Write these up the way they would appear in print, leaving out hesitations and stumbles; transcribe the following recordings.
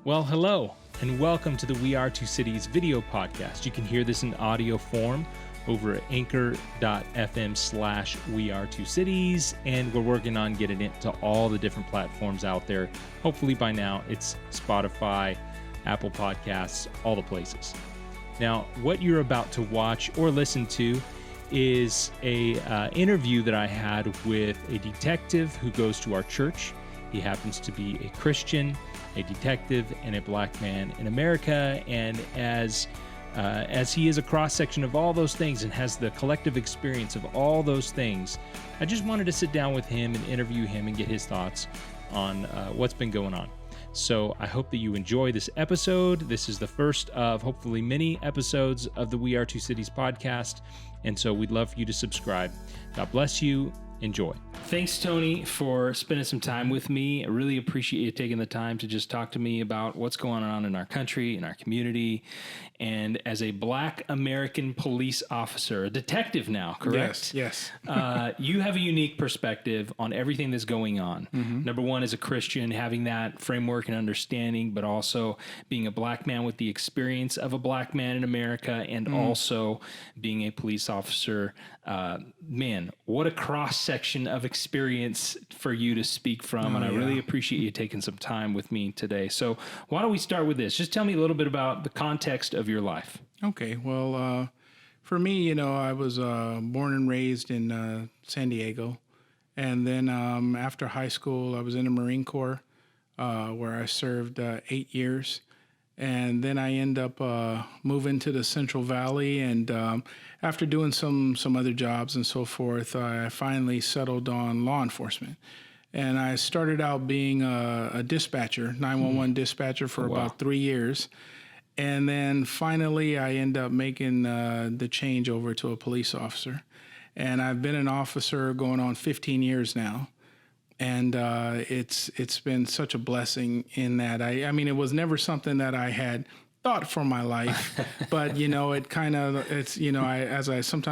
Well, hello, and welcome to the We Are Two Cities video podcast. You can hear this in audio form over at anchor.fm/We Are Two Cities, and we're working on getting it to all the different platforms out there. Hopefully by now it's Spotify, Apple Podcasts, all the places. Now, what you're about to watch or listen to is a interview that I had with a detective who goes to our church. He happens to be a Christian, a detective, and a black man in America. And as he is a cross-section of all those things and has the collective experience of all those things, I just wanted to sit down with him and interview him and get his thoughts on what's been going on. So I hope that you enjoy this episode. This is the first of hopefully many episodes of the We Are Two Cities podcast. And so we'd love for you to subscribe. God bless you. Enjoy. Thanks, Tony, for spending some time with me. I really appreciate you taking the time to just talk to me about what's going on in our country, in our community. And as a black American police officer, a detective now, correct? Yes. You have a unique perspective on everything that's going on. Mm-hmm. Number one, as a Christian, having that framework and understanding, but also being a black man with the experience of a black man in America, and also being a police officer. Man, what a cross-section of experience for you to speak from, and I really appreciate you taking some time with me today. So why don't we start with this? Just tell me a little bit about the context of your life. Okay, well, for me, I was born and raised in San Diego, and then after high school, I was in the Marine Corps, where I served 8 years. And then I end up moving to the Central Valley, and after doing some other jobs and so forth, I finally settled on law enforcement. And I started out being a dispatcher, 911 dispatcher for about 3 years. And then finally I end up making the change over to a police officer. And I've been an officer going on 15 years now. And it's been such a blessing in that. I mean, it was never something that I had thought for my life, but sometimes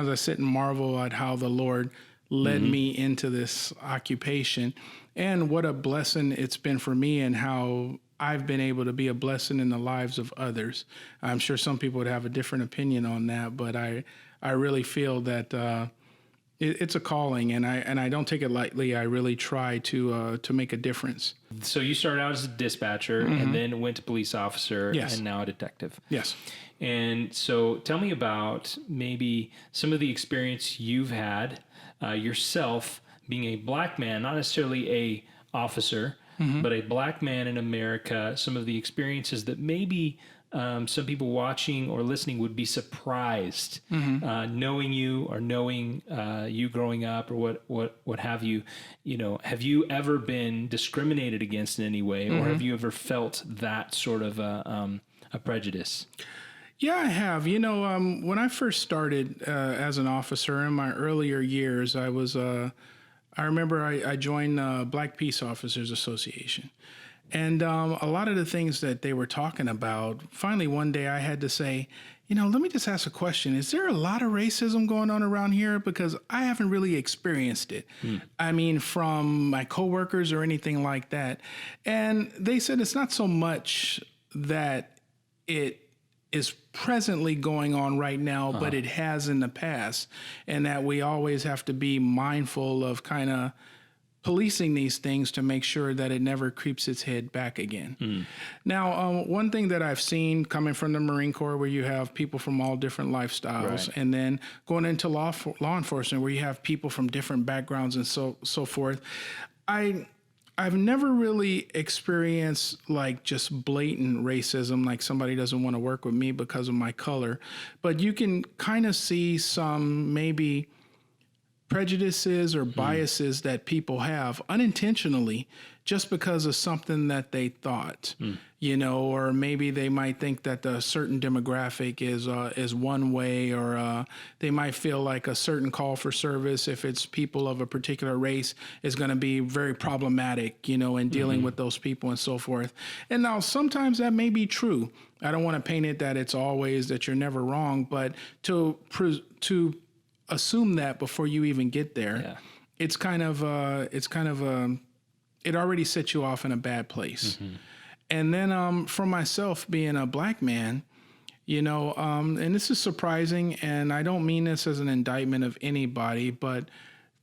I sit and marvel at how the Lord led me into this occupation, and what a blessing it's been for me, and how I've been able to be a blessing in the lives of others. I'm sure some people would have a different opinion on that, but I really feel that it's a calling, and I don't take it lightly. I really try to make a difference. So you started out as a dispatcher, and then went to police officer, and now a detective. Yes. And so tell me about maybe some of the experience you've had yourself being a black man, not necessarily a officer, but a black man in America, some of the experiences that maybe some people watching or listening would be surprised, knowing you or knowing you growing up, or what have you. Have you ever been discriminated against in any way, or have you ever felt that sort of a prejudice? Yeah, I have. When I first started as an officer in my earlier years, I remember I joined Black Peace Officers Association. And a lot of the things that they were talking about, finally one day I had to say, let me just ask a question. Is there a lot of racism going on around here? Because I haven't really experienced it. I mean, from my coworkers or anything like that. And they said it's not so much that it is presently going on right now, but it has in the past. And that we always have to be mindful of kind of policing these things to make sure that it never creeps its head back again. Now, one thing that I've seen coming from the Marine Corps, where you have people from all different lifestyles, and then going into law enforcement, where you have people from different backgrounds and so forth, I've never really experienced like just blatant racism, like somebody doesn't want to work with me because of my color, but you can kind of see some maybe prejudices or biases that people have unintentionally just because of something that they thought, or maybe they might think that a certain demographic is one way, or they might feel like a certain call for service, if it's people of a particular race, is going to be very problematic, in dealing with those people and so forth. And now sometimes that may be true. I don't want to paint it that it's always that you're never wrong, but to assume that before you even get there, it already sets you off in a bad place. And then for myself, being a black man, and this is surprising, and I don't mean this as an indictment of anybody, but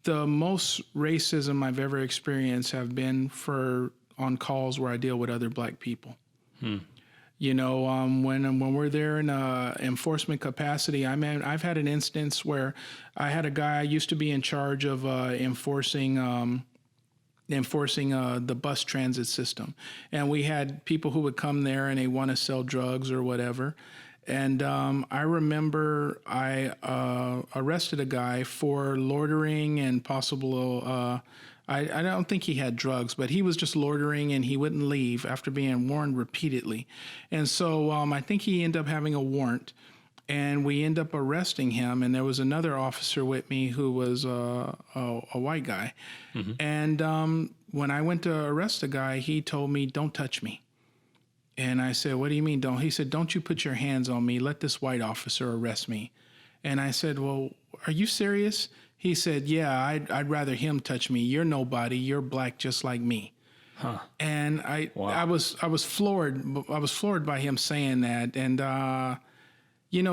the most racism I've ever experienced have been on calls where I deal with other black people. When we're there in enforcement capacity, I've had an instance where I had a guy I used to be in charge of enforcing the bus transit system, and we had people who would come there and they want to sell drugs or whatever. And I remember I arrested a guy for loitering and possible. I don't think he had drugs, but he was just loitering and he wouldn't leave after being warned repeatedly. And so I think he ended up having a warrant, and we ended up arresting him. And there was another officer with me who was a white guy. Mm-hmm. And when I went to arrest the guy, he told me, "Don't touch me." And I said, "What do you mean don't?" He said, "Don't you put your hands on me. Let this white officer arrest me." And I said, "Well, are you serious?" He said, "Yeah, I'd rather him touch me. You're nobody. You're black just like me." Huh. And I was floored. I was floored by him saying that. And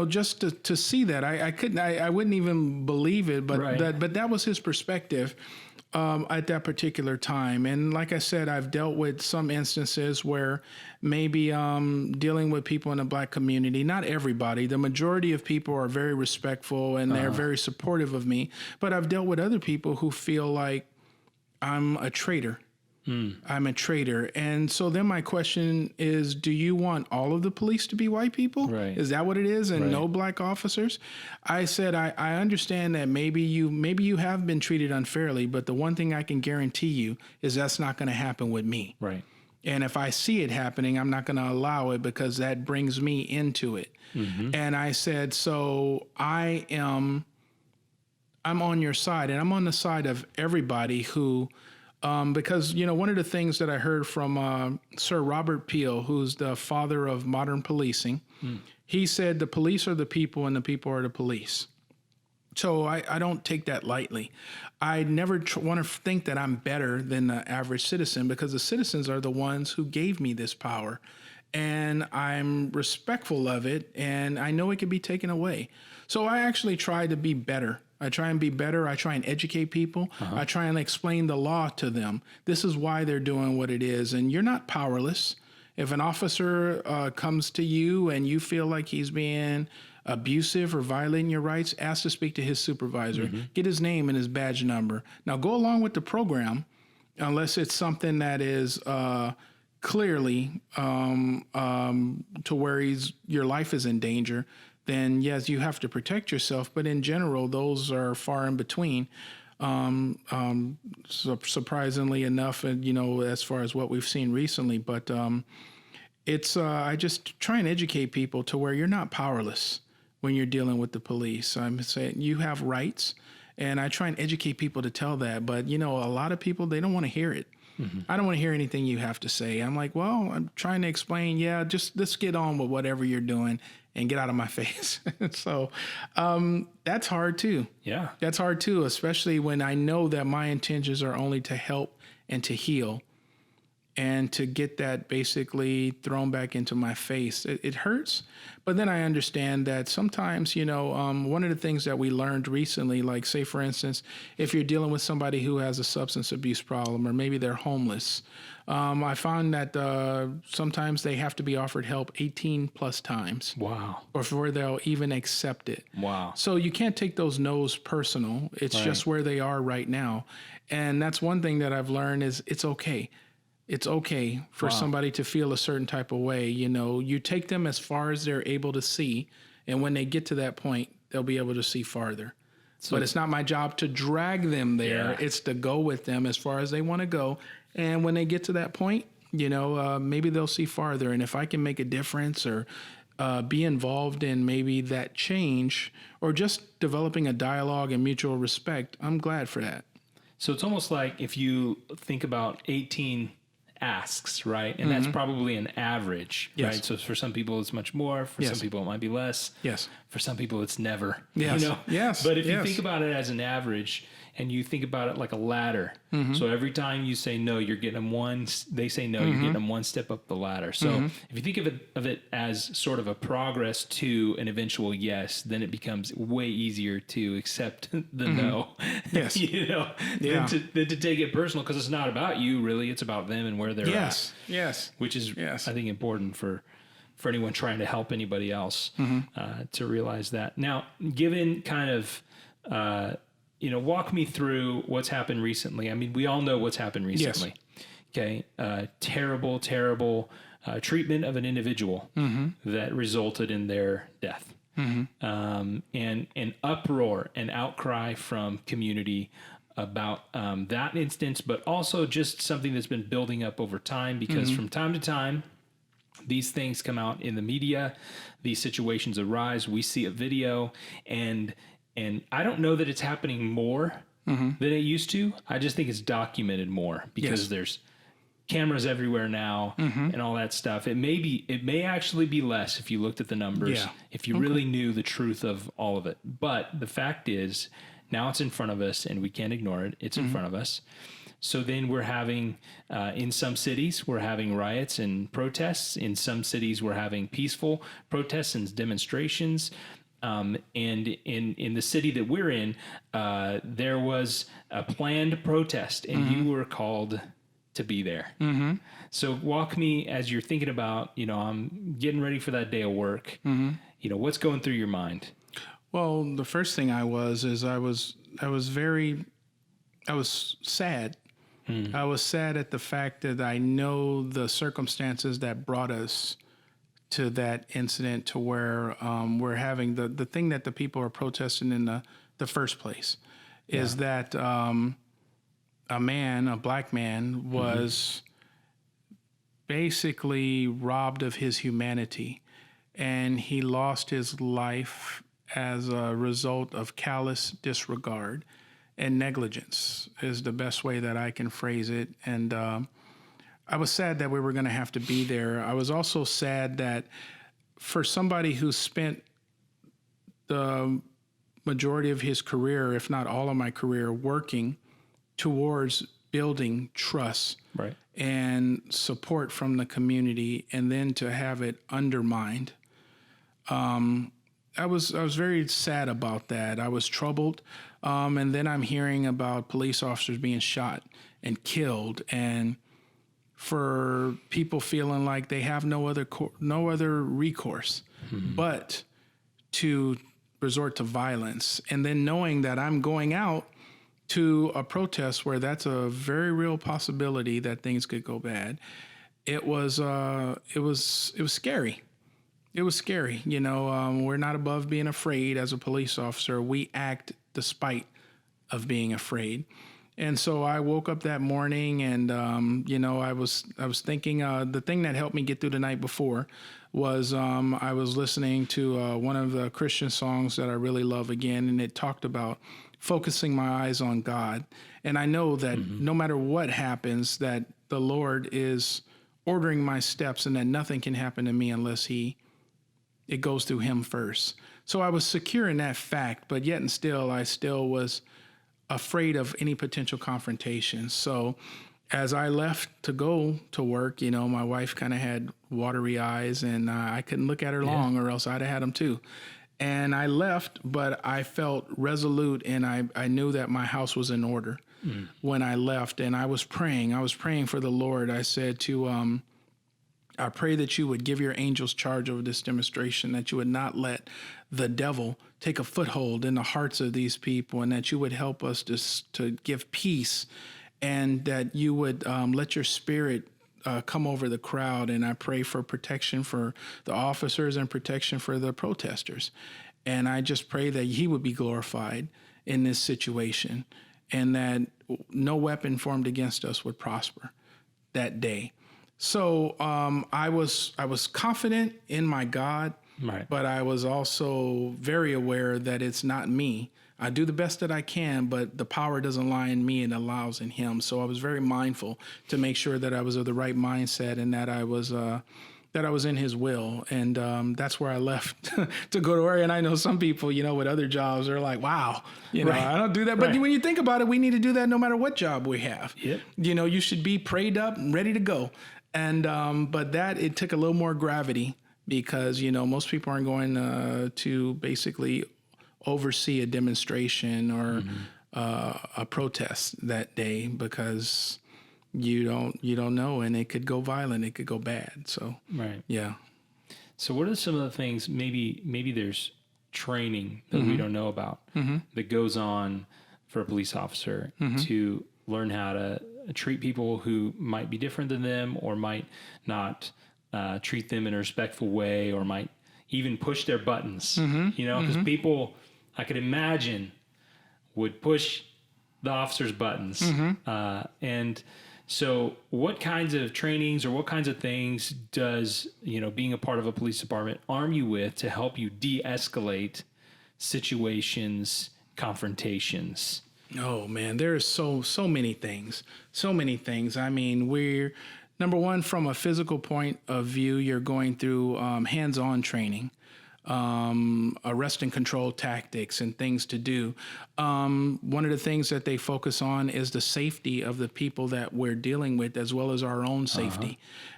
just to see that, I wouldn't even believe it. But right. but that was his perspective at that particular time. And like I said, I've dealt with some instances where maybe dealing with people in the black community, not everybody, the majority of people are very respectful and they're very supportive of me. But I've dealt with other people who feel like I'm a traitor. I'm a traitor. And so then my question is, do you want all of the police to be white people? Right. Is that what it is? And no black officers? I said, I understand that maybe you have been treated unfairly, but the one thing I can guarantee you is that's not going to happen with me. Right. And if I see it happening, I'm not going to allow it because that brings me into it. Mm-hmm. And I said, so I'm on your side, and I'm on the side of everybody who, because, one of the things that I heard from Sir Robert Peel, who's the father of modern policing, he said the police are the people and the people are the police. So I don't take that lightly. I never want to think that I'm better than the average citizen, because the citizens are the ones who gave me this power. And I'm respectful of it, and I know it can be taken away. So I actually try to be better. I try and be better. I try and educate people. I try and explain the law to them. This is why they're doing what it is. And you're not powerless. If an officer comes to you and you feel like he's being abusive or violating your rights, ask to speak to his supervisor. Get his name and his badge number. Now go along with the program, unless it's something that is clearly to where your life is in danger. Then yes, you have to protect yourself. But in general, those are far in between. Surprisingly enough, and as far as what we've seen recently, but it's I just try and educate people to where you're not powerless when you're dealing with the police. I'm saying you have rights, and I try and educate people to tell that. But a lot of people, they don't want to hear it. I don't want to hear anything you have to say. I'm like, well, I'm trying to explain. Yeah, just let's get on with whatever you're doing and get out of my face. So that's hard too. Yeah. That's hard too, especially when I know that my intentions are only to help and to heal, and to get that basically thrown back into my face. It hurts. But then I understand that sometimes, one of the things that we learned recently, like say, for instance, if you're dealing with somebody who has a substance abuse problem, or maybe they're homeless, I found that sometimes they have to be offered help 18 plus times. Wow. Before they'll even accept it. Wow. So you can't take those no's personal. It's just where they are right now. And that's one thing that I've learned is it's okay. It's okay for somebody to feel a certain type of way. You take them as far as they're able to see. And when they get to that point, they'll be able to see farther. But it's not my job to drag them there. Yeah. It's to go with them as far as they want to go. And when they get to that point, maybe they'll see farther. And if I can make a difference or be involved in maybe that change, or just developing a dialogue and mutual respect, I'm glad for that. So it's almost like if you think about 18 asks, right? And that's probably an average, right? So for some people it's much more, for some people it might be less. Yes. For some people it's never, Yes. Yes. But if you think about it as an average, and you think about it like a ladder. So every time you say no, you're getting them they say no, you're getting them one step up the ladder. So if you think of it as sort of a progress to an eventual yes, then it becomes way easier to accept the no. Yes. Than to take it personal, because it's not about you really, it's about them and where they're at. Yes. Which is, I think, important for anyone trying to help anybody else to realize that. Now, given kind of, walk me through what's happened recently. I mean, we all know what's happened recently. Yes. Okay. Terrible treatment of an individual that resulted in their death. And an uproar and outcry from community about that instance, but also just something that's been building up over time, because from time to time, these things come out in the media, these situations arise, we see a video, and I don't know that it's happening more than it used to. I just think it's documented more because there's cameras everywhere now and all that stuff. It may actually be less if you looked at the numbers, if you really knew the truth of all of it. But the fact is, now it's in front of us and we can't ignore it. It's in front of us. So then we're having, in some cities, we're having riots and protests. In some cities, we're having peaceful protests and demonstrations. And in the city that we're in, there was a planned protest, and you were called to be there. So walk me, as you're thinking about, I'm getting ready for that day of work. What's going through your mind? Well, the first thing I was sad. I was sad at the fact that I know the circumstances that brought us to that incident, to where we're having the thing that the people are protesting in the first place is that a black man was basically robbed of his humanity, and he lost his life as a result of callous disregard and negligence is the best way that I can phrase it. And I was sad that we were going to have to be there. I was also sad that for somebody who spent the majority of his career, if not all of my career, working towards building trust and support from the community, and then to have it undermined. I was very sad about that. I was troubled. And then I'm hearing about police officers being shot and killed, and for people feeling like they have no other recourse but to resort to violence. And then knowing that I'm going out to a protest where that's a very real possibility that things could go bad. It was scary. It was scary. We're not above being afraid as a police officer. We act despite of being afraid. And so I woke up that morning and, I was thinking, the thing that helped me get through the night before was, I was listening to one of the Christian songs that I really love again. And it talked about focusing my eyes on God. And I know that no matter what happens, that the Lord is ordering my steps, and that nothing can happen to me unless it goes through him first. So I was secure in that fact, but yet and still, I still was afraid of any potential confrontation. So as I left to go to work, my wife kind of had watery eyes, and I couldn't look at her long, or else I'd have had them too. And I left, but I felt resolute, and I knew that my house was in order when I left. And I was praying for the Lord. I said to, I pray that you would give your angels charge over this demonstration, that you would not let the devil take a foothold in the hearts of these people, and that you would help us to give peace, and that you would let your spirit come over the crowd. And I pray for protection for the officers and protection for the protesters. And I just pray that he would be glorified in this situation, and that no weapon formed against us would prosper that day. So I was confident in my God, but I was also very aware that it's not me. I do the best that I can, but the power doesn't lie in me, and it lies in him. So I was very mindful to make sure that I was of the right mindset, and that I was that I was in his will. And that's where I left to go to work. And I know some people, with other jobs are like, wow, I don't do that. But when you think about it, we need to do that no matter what job we have. Yep. You should be prayed up and ready to go. And but it took a little more gravity because, most people aren't going to basically oversee a demonstration or a protest that day because you don't know, and it could go violent, it could go bad. So yeah. So what are some of the things, maybe there's training that we don't know about that goes on for a police officer to learn how to treat people who might be different than them or might not treat them in a respectful way or might even push their buttons, because people, I could imagine, would push the officer's buttons. And so what kinds of trainings or what kinds of things does, being a part of a police department arm you with to help you de-escalate situations, confrontations? Oh man, there's so many things. So many things. I mean, we're number one, from a physical point of view, you're going through hands-on training, arrest and control tactics and things to do. One of the things that they focus on is the safety of the people that we're dealing with, as well as our own safety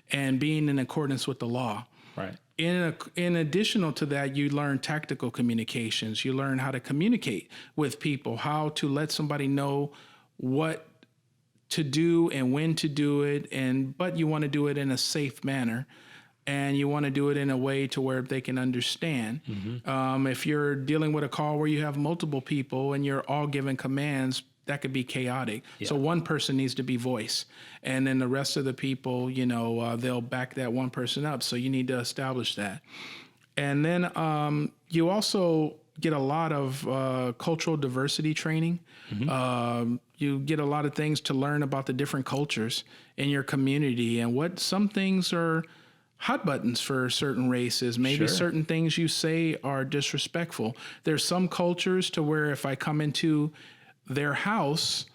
and being in accordance with the law. Right. In additional to that, you learn tactical communications. You learn how to communicate with people, how to let somebody know what to do and when to do it, but you want to do it in a safe manner, and you want to do it in a way to where they can understand. If you're dealing with a call where you have multiple people and you're all giving commands, that could be chaotic. Yeah. So one person needs to be voice, and then the rest of the people, they'll back that one person up. So you need to establish that. And then you also get a lot of cultural diversity training. You get a lot of things to learn about the different cultures in your community and what some things are hot buttons for certain races. Maybe certain things you say are disrespectful. There's some cultures to where if I come into their house,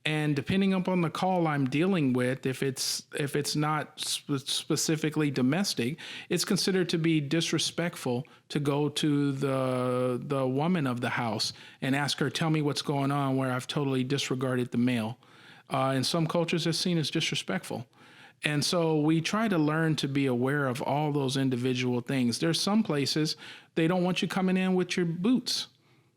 and depending upon the call I'm dealing with, if it's not specifically domestic, it's considered to be disrespectful to go to the woman of the house and ask her, tell me what's going on, where I've totally disregarded the male. In some cultures, it's seen as disrespectful. And so we try to learn to be aware of all those individual things. There's some places they don't want you coming in with your boots.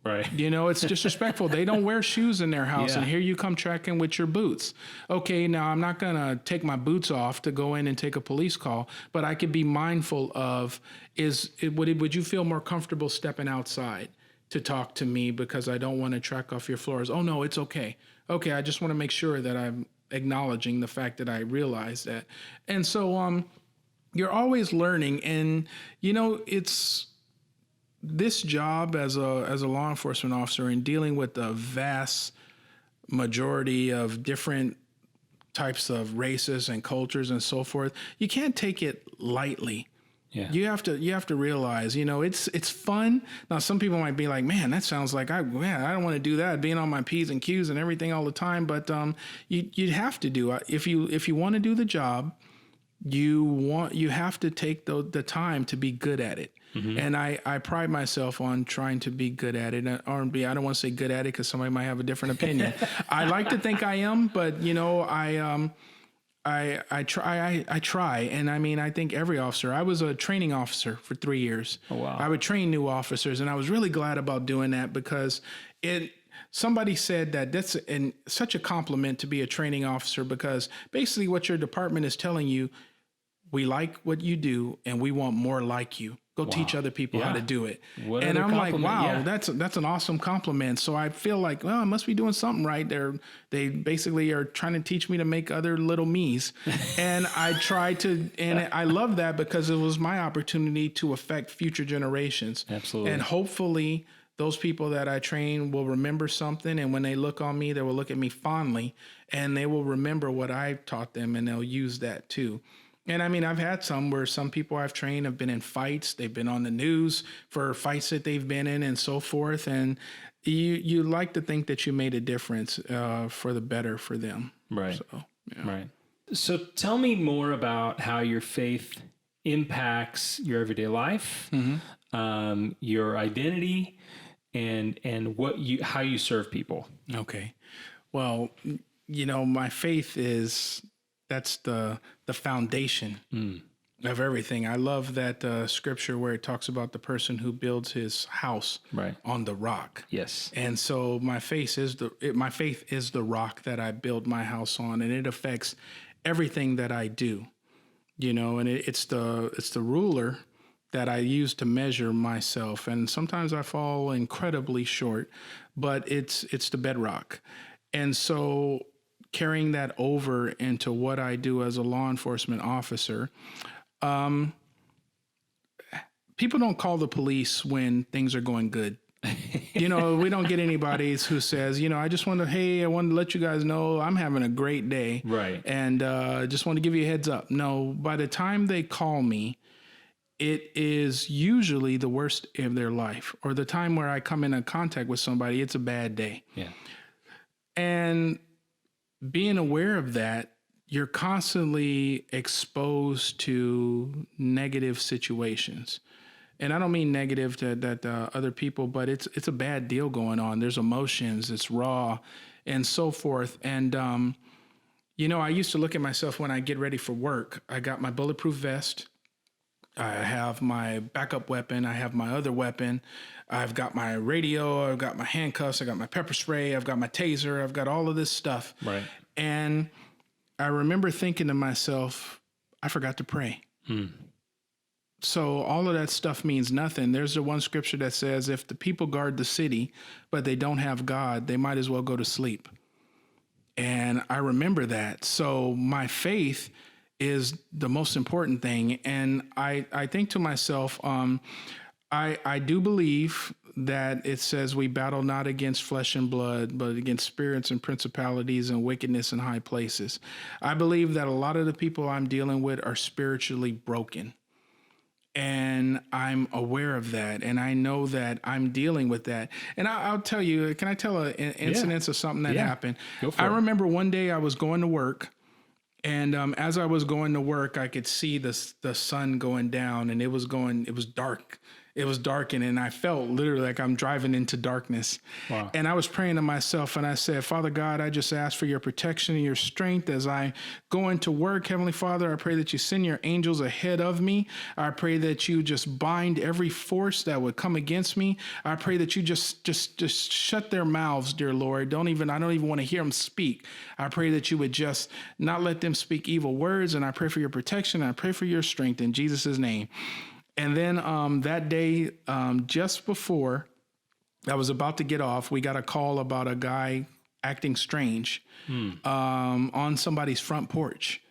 Right. It's disrespectful. They don't wear shoes in their house, and here you come tracking with your boots. Okay, now I'm not going to take my boots off to go in and take a police call, but I could be mindful of, would you feel more comfortable stepping outside to talk to me because I don't want to track off your floors? Oh, no, it's okay. Okay, I just want to make sure that I'm acknowledging the fact that I realize that. And so you're always learning, and, it's this job as a law enforcement officer and dealing with a vast majority of different types of races and cultures and so forth, you can't take it lightly. Yeah. You have to realize, it's fun. Now, some people might be like, man, that sounds like I don't want to do that, being on my P's and Q's and everything all the time. But you have to do it. If you want to do the job, you have to take the time to be good at it. And I pride myself on trying to be good at it. R&B, I don't want to say good at it because somebody might have a different opinion. I like to think I am, but I try. And I mean, I think every officer, I was a training officer for 3 years. Oh, wow. I would train new officers, and I was really glad about doing that because somebody said that that's such a compliment to be a training officer, because basically what your department is telling you, we like what you do and we want more like you. Go teach other people how to do it. And I'm like, wow, that's an awesome compliment. So I feel like, well, I must be doing something right. They basically are trying to teach me to make other little me's. And I try to, and I love that because it was my opportunity to affect future generations. Absolutely. And hopefully those people that I train will remember something. And when they look on me, they will look at me fondly, and they will remember what I taught them, and they'll use that too. And I mean, I've had some where some people I've trained have been in fights. They've been on the news for fights that they've been in and so forth. And you like to think that you made a difference for the better for them. Right. So, Right. So tell me more about how your faith impacts your everyday life, your identity, and how you serve people. Okay. Well, my faith that's the foundation of everything. I love that scripture where it talks about the person who builds his house Right. on the rock. Yes. And so my faith is the rock that I build my house on, and it affects everything that I do. And it's the ruler that I use to measure myself. And sometimes I fall incredibly short, but it's the bedrock. And so carrying that over into what I do as a law enforcement officer, people don't call the police when things are going good. We don't get anybody who says, I just want to let you guys know I'm having a great day. Right. And just want to give you a heads up. No, by the time they call me, it is usually the worst of their life, or the time where I come into contact with somebody, it's a bad day. Yeah. And being aware of that, you're constantly exposed to negative situations. And I don't mean negative to other people, but it's a bad deal going on. There's emotions, it's raw, and so forth. And, I used to look at myself when I get ready for work. I got my bulletproof vest. I have my backup weapon. I have my other weapon. I've got my radio. I've got my handcuffs. I got my pepper spray. I've got my taser. I've got all of this stuff. Right. And I remember thinking to myself, I forgot to pray. So all of that stuff means nothing. There's the one scripture that says, if the people guard the city, but they don't have God, they might as well go to sleep. And I remember that. So my faith is the most important thing. And I think to myself, I do believe that it says we battle not against flesh and blood, but against spirits and principalities and wickedness in high places. I believe that a lot of the people I'm dealing with are spiritually broken. And I'm aware of that. And I know that I'm dealing with that. And I'll tell you, can I tell an incident of something that happened? Go for it. I remember one day I was going to work. And as I was going to work, I could see the sun going down, and it was dark. It was darkening, and I felt literally like I'm driving into darkness. Wow. And I was praying to myself, and I said, Father God, I just ask for your protection and your strength as I go into work. Heavenly Father, I pray that you send your angels ahead of me. I pray that you just bind every force that would come against me. I pray that you just shut their mouths, dear Lord. I don't even want to hear them speak. I pray that you would just not let them speak evil words. And I pray for your protection. And I pray for your strength in Jesus' name. And then that day, just before I was about to get off, we got a call about a guy acting strange on somebody's front porch.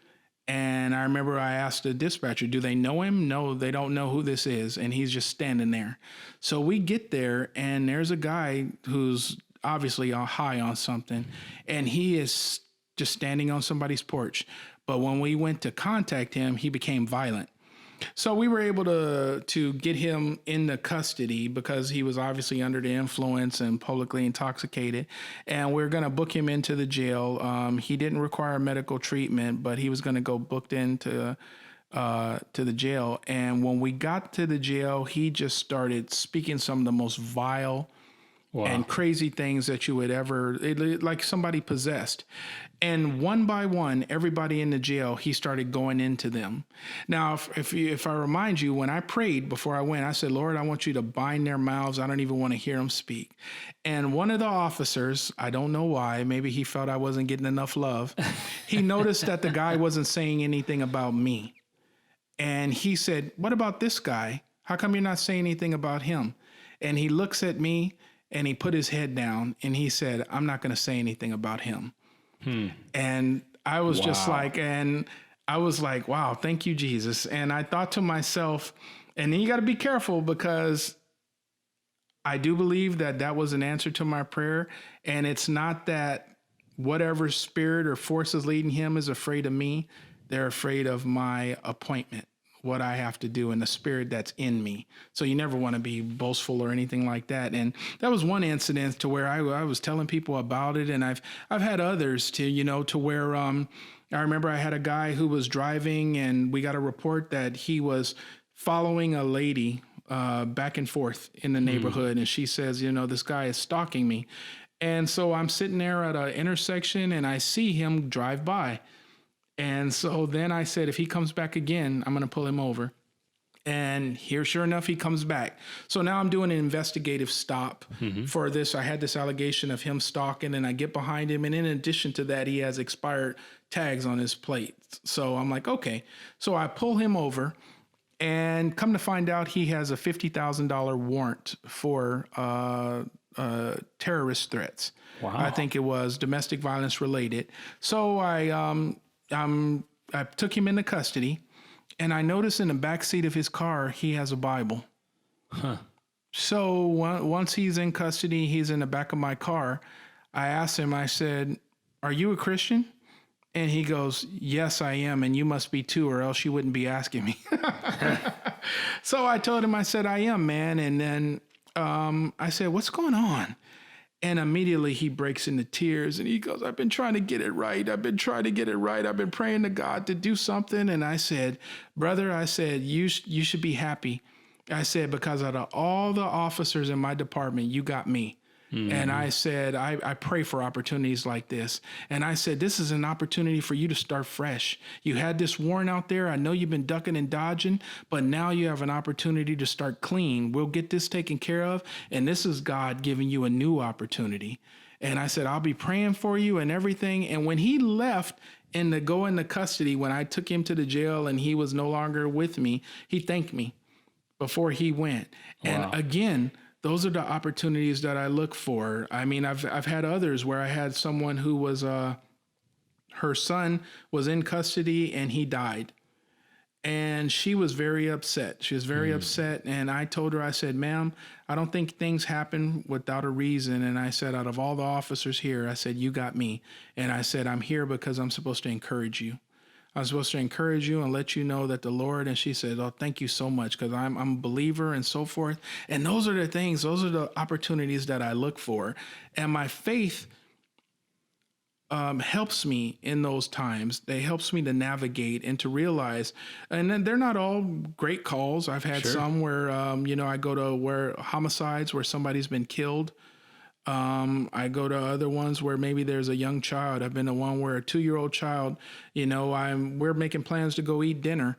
And I remember I asked the dispatcher, do they know him? No, they don't know who this is. And he's just standing there. So we get there, and there's a guy who's obviously high on something, and he is just standing on somebody's porch. But when we went to contact him, he became violent. So we were able to get him into custody because he was obviously under the influence and publicly intoxicated. And we're going to book him into the jail. He didn't require medical treatment, but he was going to go booked into to the jail. And when we got to the jail, he just started speaking some of the most vile and crazy things that you would ever, like somebody possessed. And one by one, everybody in the jail, he started going into them. Now, if I remind you, when I prayed before I went, I said, Lord, I want you to bind their mouths. I don't even want to hear them speak. And one of the officers, I don't know why, maybe he felt I wasn't getting enough love. He noticed that the guy wasn't saying anything about me. And he said, what about this guy? How come you're not saying anything about him? And he looks at me and he put his head down and he said, I'm not going to say anything about him. And I was just like, wow, thank you, Jesus. And I thought to myself, and then you got to be careful because I do believe that was an answer to my prayer. And it's not that whatever spirit or force is leading him is afraid of me. They're afraid of my appointment, what I have to do and the spirit that's in me. So you never want to be boastful or anything like that. And that was one incident to where I was telling people about it. And I've had others to where, I remember I had a guy who was driving and we got a report that he was following a lady back and forth in the neighborhood. And she says, this guy is stalking me. And so I'm sitting there at an intersection and I see him drive by. And so then I said, if he comes back again, I'm going to pull him over. And here, sure enough, he comes back. So now I'm doing an investigative stop for this. I had this allegation of him stalking, and I get behind him. And in addition to that, he has expired tags on his plate. So I'm like, okay. So I pull him over, and come to find out, he has a $50,000 warrant for terrorist threats. Wow. I think it was domestic violence related. So I took him into custody, and I noticed in the back seat of his car, he has a Bible. So once he's in custody, he's in the back of my car. I asked him, I said, "Are you a Christian?" And he goes, "Yes, I am. And you must be too, or else you wouldn't be asking me." So I told him, I said, "I am, man." And then I said, "What's going on?" And immediately he breaks into tears and he goes, "I've been trying to get it right. I've been trying to get it right. I've been praying to God to do something." And I said, "Brother," I said, you should be happy. I said, because out of all the officers in my department, you got me. And I said, I pray for opportunities like this. And I said, this is an opportunity for you to start fresh. You had this warrant out there. I know you've been ducking and dodging, but now you have an opportunity to start clean. We'll get this taken care of. And this is God giving you a new opportunity. And I said, I'll be praying for you and everything. And when he left and to go into custody, when I took him to the jail and he was no longer with me, he thanked me before he went. Wow. And again, those are the opportunities that I look for. I mean, I've had others where I had someone who was, her son was in custody and he died. And she was very upset. She was very upset. And I told her, I said, "Ma'am, I don't think things happen without a reason." And I said, out of all the officers here, I said, "You got me." And I said, "I'm here because I'm supposed to encourage you. I'm supposed to encourage you and let you know that the Lord," and she said, "Oh, thank you so much, because I'm a believer," and so forth. And those are the things, those are the opportunities that I look for. And my faith helps me in those times. They helps me to navigate and to realize, and then they're not all great calls. I've had some where, I go to where homicides where somebody's been killed. I go to other ones where maybe there's a young child. I've been to one where a 2-year-old child, we're making plans to go eat dinner,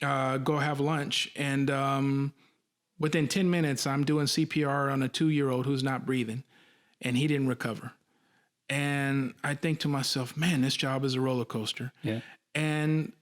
go have lunch. And within 10 minutes, I'm doing CPR on a 2-year-old who's not breathing, and he didn't recover. And I think to myself, man, this job is a roller coaster. Yeah. And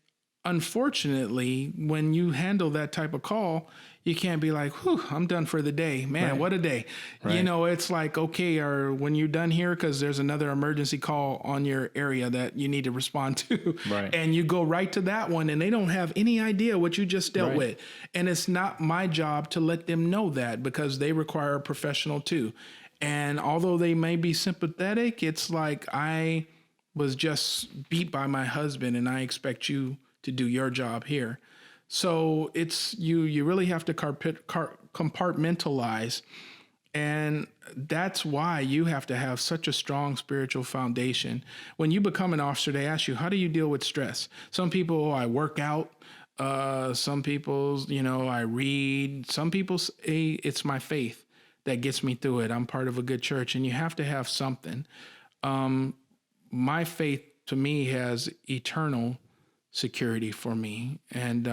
unfortunately, when you handle that type of call, you can't be like, "Whew, I'm done for the day." Man, right. What a day. Right. It's like, okay, or when you're done here, because there's another emergency call on your area that you need to respond to. Right. And you go right to that one, and they don't have any idea what you just dealt with. And it's not my job to let them know that, because they require a professional too. And although they may be sympathetic, it's like, I was just beat by my husband and I expect you to do your job here. So it's you really have to compartmentalize. And that's why you have to have such a strong spiritual foundation. When you become an officer, they ask you, how do you deal with stress? Some people, I work out. Some people, I read. Some people say it's my faith that gets me through it. I'm part of a good church, and you have to have something. My faith, to me, has eternal security for me. And,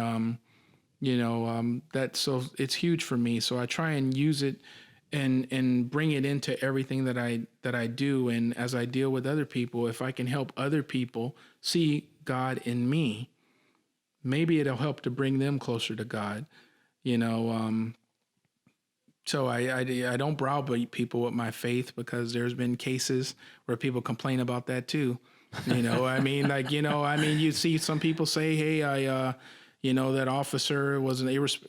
so it's huge for me. So I try and use it and bring it into everything that I do. And as I deal with other people, if I can help other people see God in me, maybe it'll help to bring them closer to God, So I don't browbeat people with my faith, because there's been cases where people complain about that too. You see some people say, "Hey, that officer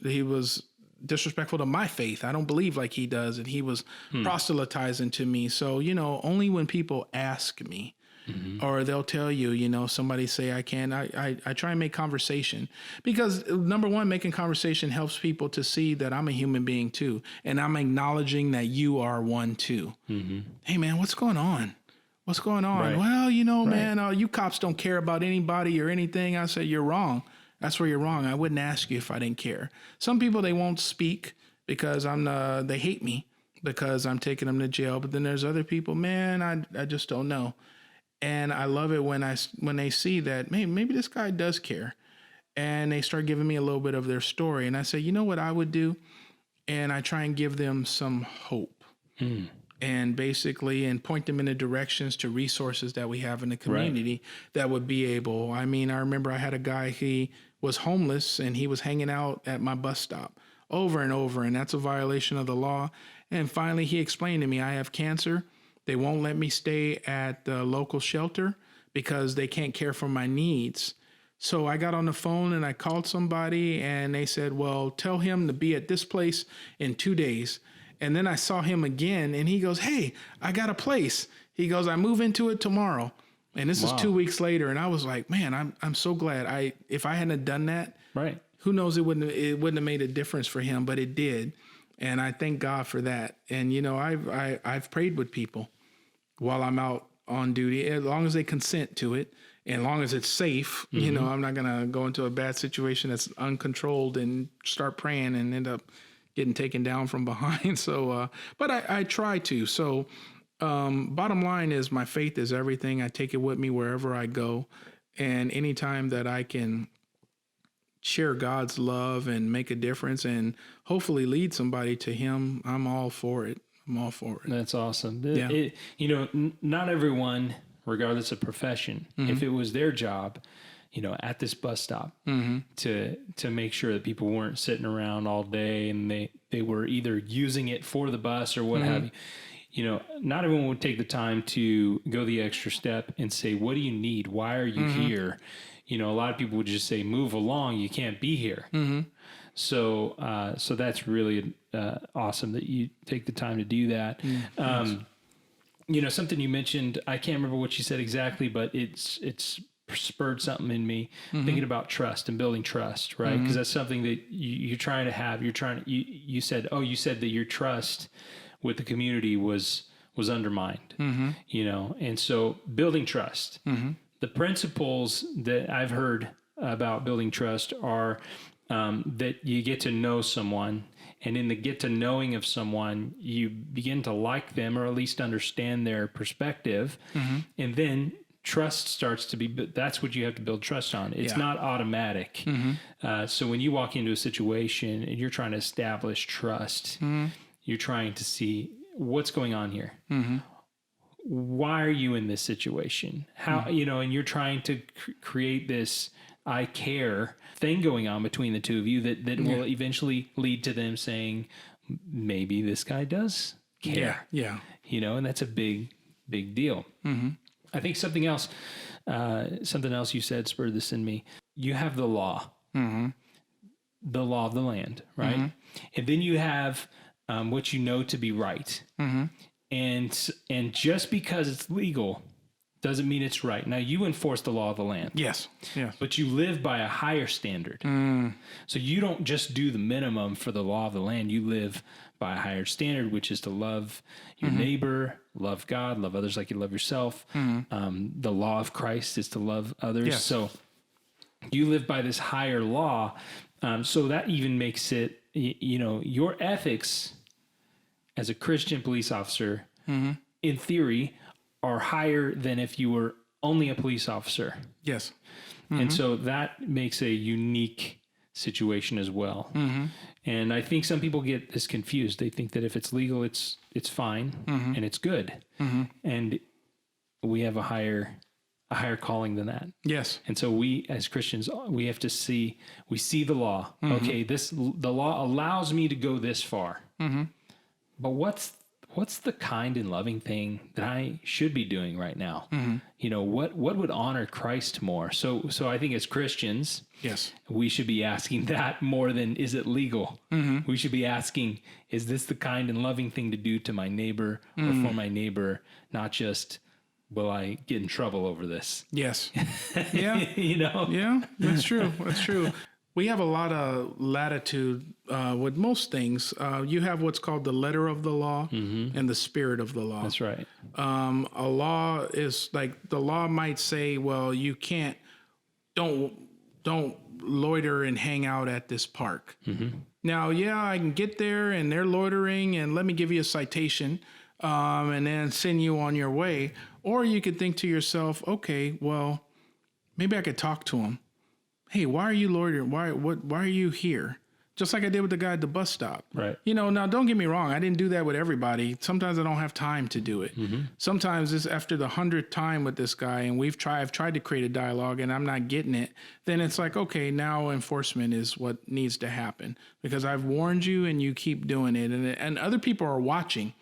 he was disrespectful to my faith. I don't believe like he does, and he was proselytizing to me." So, only when people ask me Or they'll tell you, somebody say, I can't. I try and make conversation, because number one, making conversation helps people to see that I'm a human being too. And I'm acknowledging that you are one too. Hey man, what's going on? What's going on? Right. Well, man, you cops don't care about anybody or anything. I said, you're wrong. That's where you're wrong. I wouldn't ask you if I didn't care. Some people, they won't speak because they hate me because I'm taking them to jail. But then there's other people, man, I just don't know. And I love it when they see that, maybe this guy does care. And they start giving me a little bit of their story. And I say, you know what I would do? And I try and give them some hope. And basically, and point them in the directions to resources that we have in the community that would be able. I remember I had a guy, he was homeless and he was hanging out at my bus stop over and over. And that's a violation of the law. And finally, he explained to me, I have cancer. They won't let me stay at the local shelter because they can't care for my needs. So I got on the phone and I called somebody and they said, well, tell him to be at this place in 2 days. And then I saw him again and he goes, hey, I got a place. He goes, I move into it tomorrow. And this is 2 weeks later. And I was like, man, I'm so glad. If I hadn't done that, who knows, it wouldn't have made a difference for him, but it did. And I thank God for that. And, I've prayed with people while I'm out on duty, as long as they consent to it, and as long as it's safe. I'm not going to go into a bad situation that's uncontrolled and start praying and end up getting taken down from behind. So, but I try to. So, bottom line is my faith is everything. I take it with me wherever I go. And anytime that I can share God's love and make a difference and hopefully lead somebody to him, I'm all for it. That's awesome. Yeah. Not everyone, regardless of profession, if it was their job, at this bus stop to make sure that people weren't sitting around all day and they were either using it for the bus or what have you. Not everyone would take the time to go the extra step and say, what do you need? Why are you here? A lot of people would just say, move along. You can't be here. So that's really awesome that you take the time to do that. Something you mentioned, I can't remember what you said exactly, but it's spurred something in me thinking about trust and building trust, right? Because that's something that you're trying to have. You said that your trust with the community was undermined, and so building trust. The principles that I've heard about building trust are that you get to know someone, and in the get to knowing of someone, you begin to like them or at least understand their perspective, and then trust starts to be, but that's what you have to build trust on. It's not automatic. So when you walk into a situation and you're trying to establish trust, you're trying to see what's going on here. Why are you in this situation? How, and you're trying to create this I care thing going on between the two of you that will eventually lead to them saying, maybe this guy does care. And that's a big deal. I think something else you said spurred this in me. You have the law, the law of the land, right? And then you have what you know to be right. And just because it's legal doesn't mean it's right. Now, you enforce the law of the land. Yes. But you live by a higher standard. So you don't just do the minimum for the law of the land. You live by a higher standard, which is to love your neighbor, love God, love others like you love yourself. The law of Christ is to love others. Yes. So you live by this higher law. So that even makes it, your ethics as a Christian police officer, in theory, are higher than if you were only a police officer. Yes. And so that makes a unique situation as well. And I think some people get this confused. They think that if it's legal, it's fine and it's good. And we have a higher calling than that. Yes. And so we as Christians, we have to see the law. Okay, the law allows me to go this far. But what's the kind and loving thing that I should be doing right now? What would honor Christ more? So I think as Christians, we should be asking that more than, is it legal? We should be asking, is this the kind and loving thing to do to my neighbor or for my neighbor, not just will I get in trouble over this? Yes. Yeah. Yeah, That's true. That's true. We have a lot of latitude with most things. You have what's called the letter of the law and the spirit of the law. That's right. A law is like the law might say, well, you can't, don't loiter and hang out at this park. Now, I can get there and they're loitering and let me give you a citation and then send you on your way. Or you could think to yourself, okay, well, maybe I could talk to them. Hey, why are you loitering? Why are you here? Just like I did with the guy at the bus stop. Right. Now don't get me wrong. I didn't do that with everybody. Sometimes I don't have time to do it. Sometimes it's after the 100th time with this guy and I've tried to create a dialogue and I'm not getting it. Then it's like, okay, now enforcement is what needs to happen because I've warned you and you keep doing it. And other people are watching.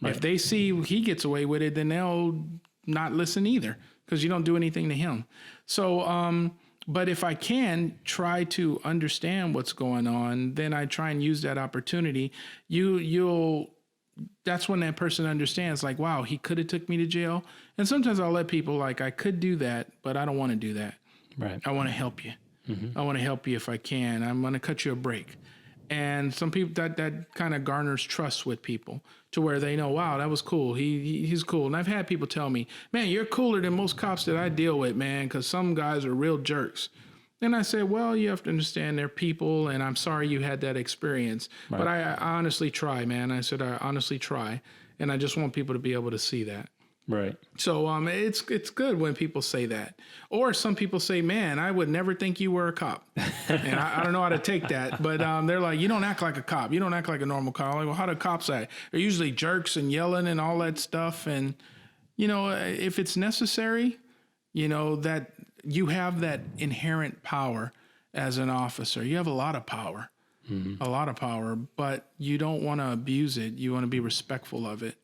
Right. If they see he gets away with it, then they'll not listen either because you don't do anything to him. So, but if I can try to understand what's going on, then I try and use that opportunity. That's when that person understands like, wow, he could have took me to jail. And sometimes I'll let people like, I could do that, but I don't want to do that. Right. I want to help you. I want to help you if I can. I'm going to cut you a break. And some people that kind of garners trust with people to where they know, wow, that was cool. He's cool. And I've had people tell me, man, you're cooler than most cops that I deal with, man, because some guys are real jerks. And I said, well, you have to understand they're people, and I'm sorry you had that experience. Right. But I honestly try, man. I said, I honestly try. And I just want people to be able to see that. Right. So it's good when people say that. Or some people say, man, I would never think you were a cop. And I don't know how to take that. But they're like, you don't act like a cop. You don't act like a normal cop. I'm like, well, how do cops act? They're usually jerks and yelling and all that stuff. And, if it's necessary, that you have that inherent power as an officer. You have a lot of power, a lot of power, but you don't want to abuse it. You want to be respectful of it.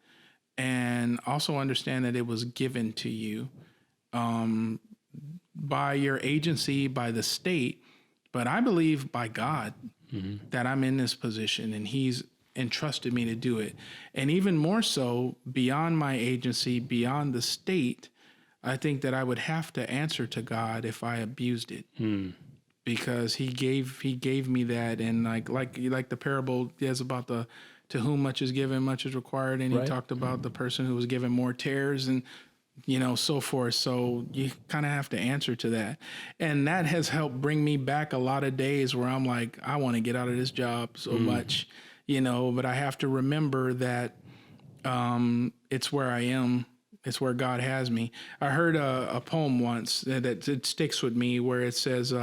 And also understand that it was given to you by your agency, by the state, but I believe by God that I'm in this position and he's entrusted me to do it. And even more so, beyond my agency, beyond the state, I think that I would have to answer to God if I abused it. Because he gave me that. And like the parable is about to whom much is given, much is required. And he talked about the person who was given more tares and, so forth. So you kind of have to answer to that. And that has helped bring me back a lot of days where I'm like, I want to get out of this job so much, but I have to remember that it's where I am. It's where God has me. I heard a poem once that it sticks with me where it says,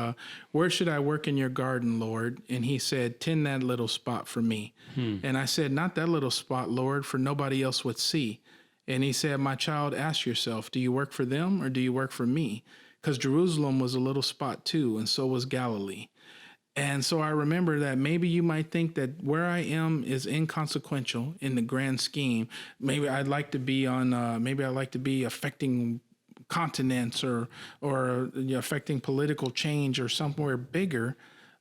where should I work in your garden, Lord? And he said, tend that little spot for me. And I said, not that little spot, Lord, for nobody else would see. And he said, my child, ask yourself, do you work for them or do you work for me? Because Jerusalem was a little spot too, and so was Galilee. And so I remember that maybe you might think that where I am is inconsequential in the grand scheme. Maybe I'd like to be affecting continents or affecting political change or somewhere bigger.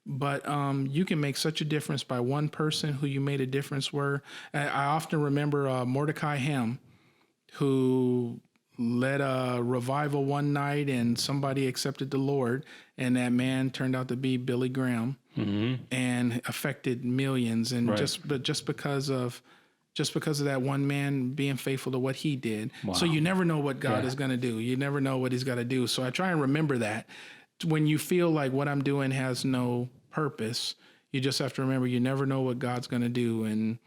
But you can make such a difference by one person who you made a difference where. I often remember Mordecai Ham, who led a revival one night and somebody accepted the Lord, and that man turned out to be Billy Graham and affected millions. And just because of that one man being faithful to what he did. Wow. So you never know what God is going to do. You never know what he's got to do. So I try and remember that when you feel like what I'm doing has no purpose, you just have to remember you never know what God's going to do. And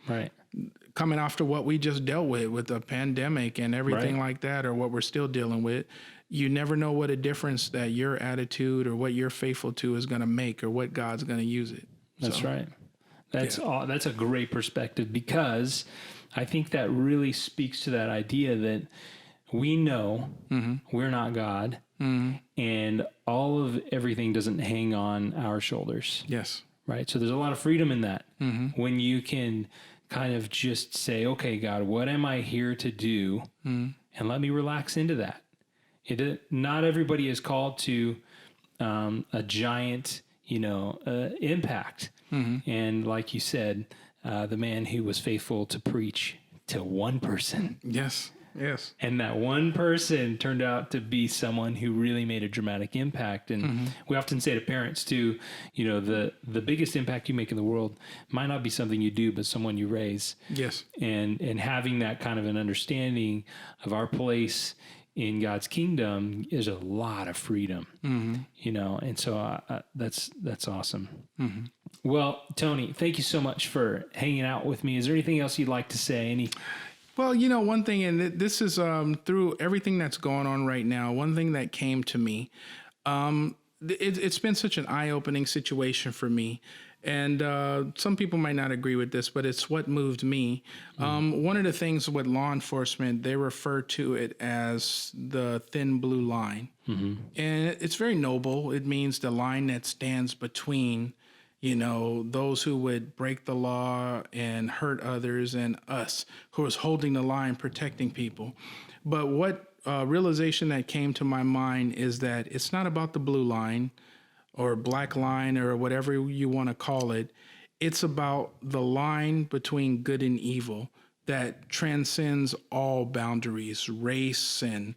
coming after what we just dealt with the pandemic and everything like that, or what we're still dealing with, you never know what a difference that your attitude or what you're faithful to is going to make, or what God's going to use it. That's right. That's a great perspective, because I think that really speaks to that idea that we know we're not God, and all of everything doesn't hang on our shoulders. Yes. Right. So there's a lot of freedom in that when you can kind of just say, okay, God, what am I here to do? And let me relax into that. Not everybody is called to a giant, impact. And like you said, the man who was faithful to preach to one person. Yes. Yes. And that one person turned out to be someone who really made a dramatic impact. And we often say to parents too, you know, the biggest impact you make in the world might not be something you do, but someone you raise. Yes. And having that kind of an understanding of our place in God's kingdom is a lot of freedom, you know? And so that's awesome. Well, Tony, thank you so much for hanging out with me. Is there anything else you'd like to say? Well, you know, one thing, and this is through everything that's going on right now, one thing that came to me, it's been such an eye-opening situation for me. And some people might not agree with this, but it's what moved me. One of the things with law enforcement, they refer to it as the thin blue line. And it's very noble. It means the line that stands between, you know, those who would break the law and hurt others and us who is holding the line, protecting people. But what realization that came to my mind is that it's not about the blue line or black line or whatever you want to call it. It's about the line between good and evil that transcends all boundaries, race and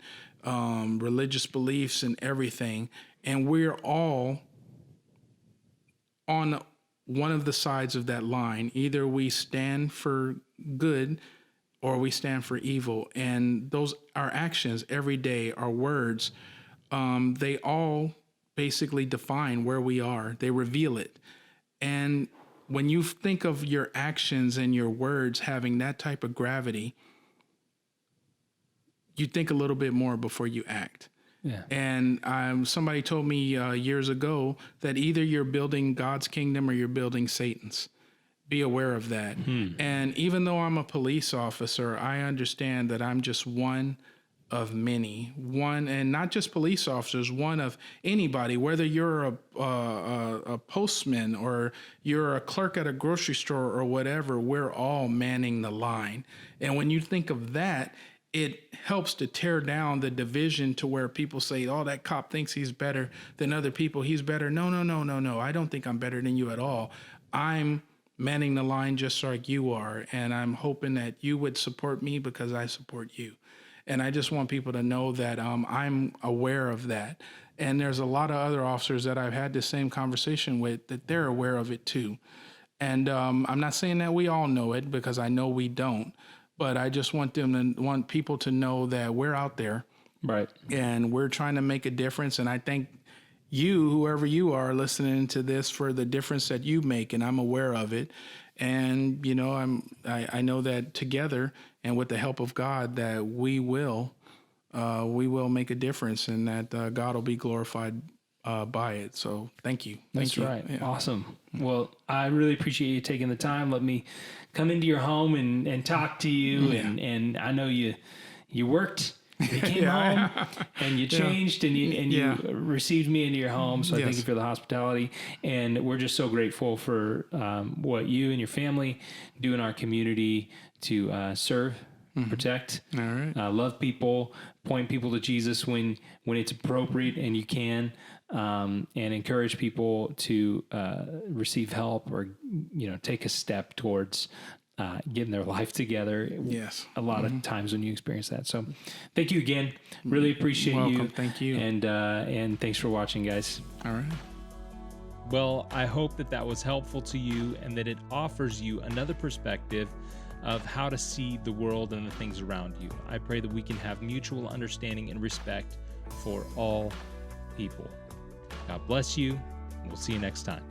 religious beliefs and everything. And we're all on one of the sides of that line. Either we stand for good or we stand for evil. And those, our actions every day, our words, they all basically define where we are. They reveal it. And when you think of your actions and your words having that type of gravity, you think a little bit more before you act. Yeah. And somebody told me years ago that either you're building God's kingdom or you're building Satan's. Be aware of that. And even though I'm a police officer, I understand that I'm just one of many. One, and not just police officers, one of anybody, whether you're a postman or you're a clerk at a grocery store or whatever, we're all manning the line. And when you think of that, it helps to tear down the division to where people say, oh, that cop thinks he's better than other people. He's better. No. I don't think I'm better than you at all. I'm manning the line just like you are. And I'm hoping that you would support me because I support you. And I just want people to know that I'm aware of that. And there's a lot of other officers that I've had the same conversation with that they're aware of it too. And I'm not saying that we all know it because I know we don't. But I just want people to know that we're out there, right? And we're trying to make a difference. And I thank you, whoever you are, listening to this for the difference that you make, and I'm aware of it. And you know, I know that together and with the help of God, that we will make a difference, and that God will be glorified by it. So thank you. That's right. Yeah. Awesome. Well, I really appreciate you taking the time. Let me come into your home and talk to you. Yeah. And I know you worked, you came home and you changed and you received me into your home. So I thank you for the hospitality, and we're just so grateful for what you and your family do in our community to serve, protect, love people, point people to Jesus when it's appropriate and you can, and encourage people to receive help or, you know, take a step towards getting their life together. Yes. A lot of times when you experience that. So thank you again. Really appreciate you. Thank you. And thanks for watching, guys. All right. Well, I hope that was helpful to you and that it offers you another perspective of how to see the world and the things around you. I pray that we can have mutual understanding and respect for all people. God bless you, and we'll see you next time.